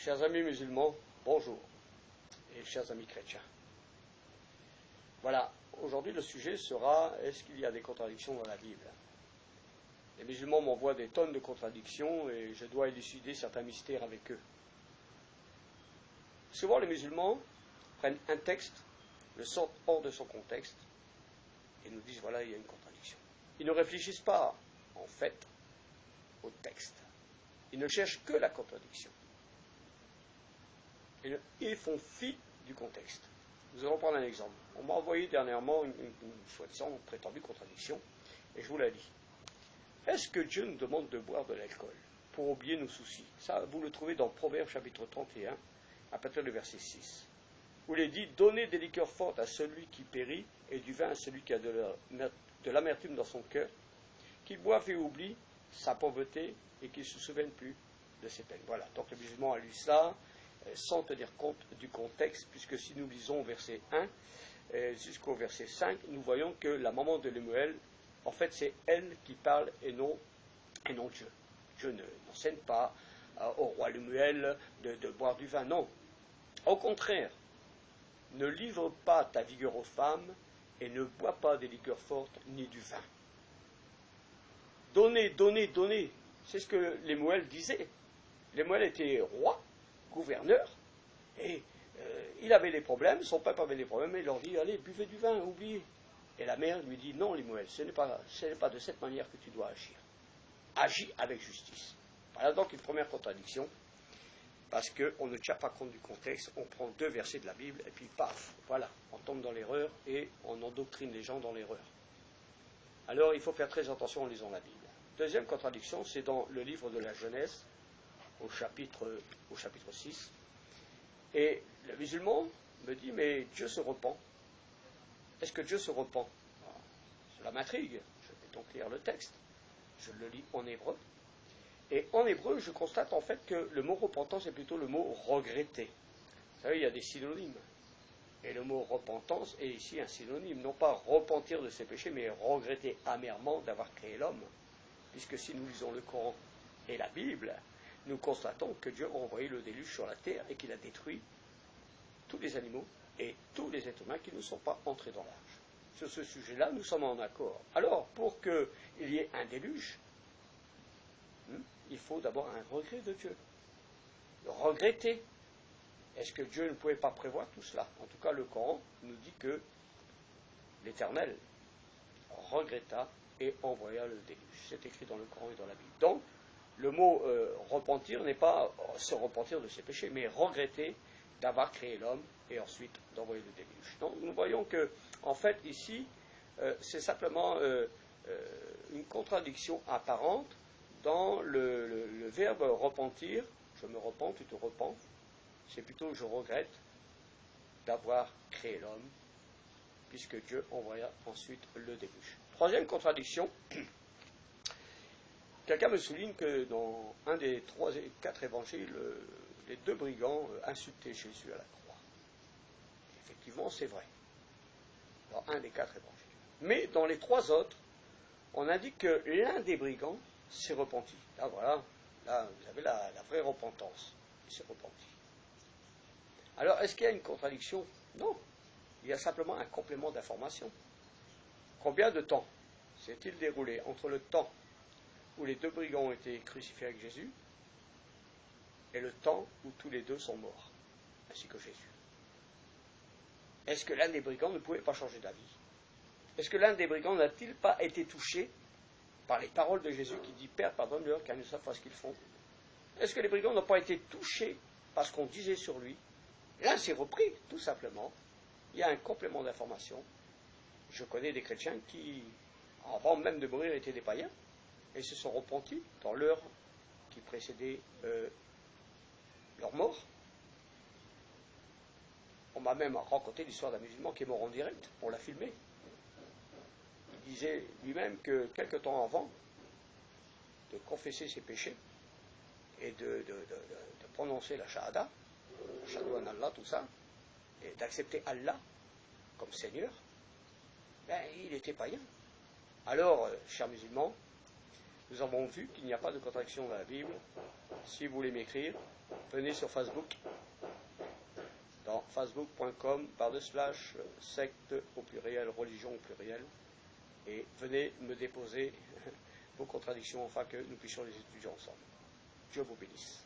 Chers amis musulmans, bonjour, et chers amis chrétiens. Voilà, aujourd'hui le sujet sera, est-ce qu'il y a des contradictions dans la Bible? Les musulmans m'envoient des tonnes de contradictions et je dois élucider certains mystères avec eux. Souvent les musulmans prennent un texte, le sortent hors de son contexte et nous disent voilà, il y a une contradiction. Ils ne réfléchissent pas, en fait, au texte. Ils ne cherchent que la contradiction. Ils font fi du contexte. Nous allons prendre un exemple. On m'a envoyé dernièrement une soi-disant prétendue contradiction, et je vous la lis. Est-ce que Dieu nous demande de boire de l'alcool pour oublier nos soucis? Ça, vous le trouvez dans Proverbes chapitre 31, à partir du verset 6. Où il est dit, donnez des liqueurs fortes à celui qui périt, et du vin à celui qui a de l'amertume dans son cœur, qu'il boive et oublie sa pauvreté, et qu'il ne se souvienne plus de ses peines. Voilà, donc le musulman a lu cela, sans tenir compte du contexte, puisque si nous lisons verset 1 jusqu'au verset 5, nous voyons que la maman de Lemuel, en fait, c'est elle qui parle et non Dieu. Dieu n'enseigne pas au roi Lemuel de boire du vin, non. Au contraire, ne livre pas ta vigueur aux femmes et ne bois pas des liqueurs fortes ni du vin. Donnez, donnez, donnez. C'est ce que Lemuel disait. Lemuel était roi, gouverneur, et il avait des problèmes, son peuple avait des problèmes, et il leur dit, allez, buvez du vin, oubliez. Et la mère lui dit, non, Lemuel, ce n'est pas de cette manière que tu dois agir. Agis avec justice. Voilà donc une première contradiction, parce qu'on ne tient pas compte du contexte, on prend deux versets de la Bible, et puis paf, voilà, on tombe dans l'erreur, et on endoctrine les gens dans l'erreur. Alors il faut faire très attention en lisant la Bible. Deuxième contradiction, c'est dans le livre de la Genèse, au chapitre 6. Et le musulman me dit, mais Dieu se repent. Est-ce que Dieu se repent? Cela m'intrigue. Je vais donc lire le texte. Je le lis en hébreu. Et en hébreu, je constate en fait que le mot repentance est plutôt le mot regretter. Vous savez, il y a des synonymes. Et le mot repentance est ici un synonyme. Non pas repentir de ses péchés, mais regretter amèrement d'avoir créé l'homme. Puisque si nous lisons le Coran et la Bible, nous constatons que Dieu a envoyé le déluge sur la terre et qu'il a détruit tous les animaux et tous les êtres humains qui ne sont pas entrés dans l'arche. Sur ce sujet-là, nous sommes en accord. Alors, pour qu'il y ait un déluge, il faut d'abord un regret de Dieu. Le regretter. Est-ce que Dieu ne pouvait pas prévoir tout cela? En tout cas, le Coran nous dit que l'Éternel regretta et envoya le déluge. C'est écrit dans le Coran et dans la Bible. Donc, le mot repentir n'est pas se repentir de ses péchés, mais regretter d'avoir créé l'homme et ensuite d'envoyer le déluge. Donc nous voyons que, en fait, ici, c'est simplement une contradiction apparente dans le verbe repentir. Je me repens, tu te repens. C'est plutôt je regrette d'avoir créé l'homme, puisque Dieu envoya ensuite le déluge. Troisième contradiction. Quelqu'un me souligne que dans un des 3 et 4 évangiles, les 2 brigands insultaient Jésus à la croix. Effectivement, c'est vrai. Dans un des 4 évangiles. Mais dans les 3 autres, on indique que l'un des brigands s'est repenti. Là, voilà, là, vous avez la vraie repentance. Il s'est repenti. Alors, est-ce qu'il y a une contradiction? Non. Il y a simplement un complément d'information. Combien de temps s'est-il déroulé entre le temps où les 2 brigands ont été crucifiés avec Jésus, et le temps où tous les 2 sont morts, ainsi que Jésus? Est-ce que l'un des brigands ne pouvait pas changer d'avis? Est-ce que l'un des brigands n'a-t-il pas été touché par les paroles de Jésus qui dit « Père, pardonne-leur, car ils ne savent pas ce qu'ils font » Est-ce que les brigands n'ont pas été touchés par ce qu'on disait sur lui? L'un s'est repris, tout simplement. Il y a un complément d'information. Je connais des chrétiens qui, avant même de mourir, étaient des païens, et se sont repentis dans l'heure qui précédait leur mort. On m'a même raconté l'histoire d'un musulman qui est mort en direct, on l'a filmé. Il disait lui-même que quelque temps avant de confesser ses péchés et de prononcer la shahada, shahadu an Allah, tout ça, et d'accepter Allah comme Seigneur, il était païen. Alors, chers musulmans, nous avons vu qu'il n'y a pas de contradiction dans la Bible. Si vous voulez m'écrire, venez sur Facebook, dans facebook.com/secte au pluriel, religion au pluriel, et venez me déposer vos contradictions afin que nous puissions les étudier ensemble. Dieu vous bénisse.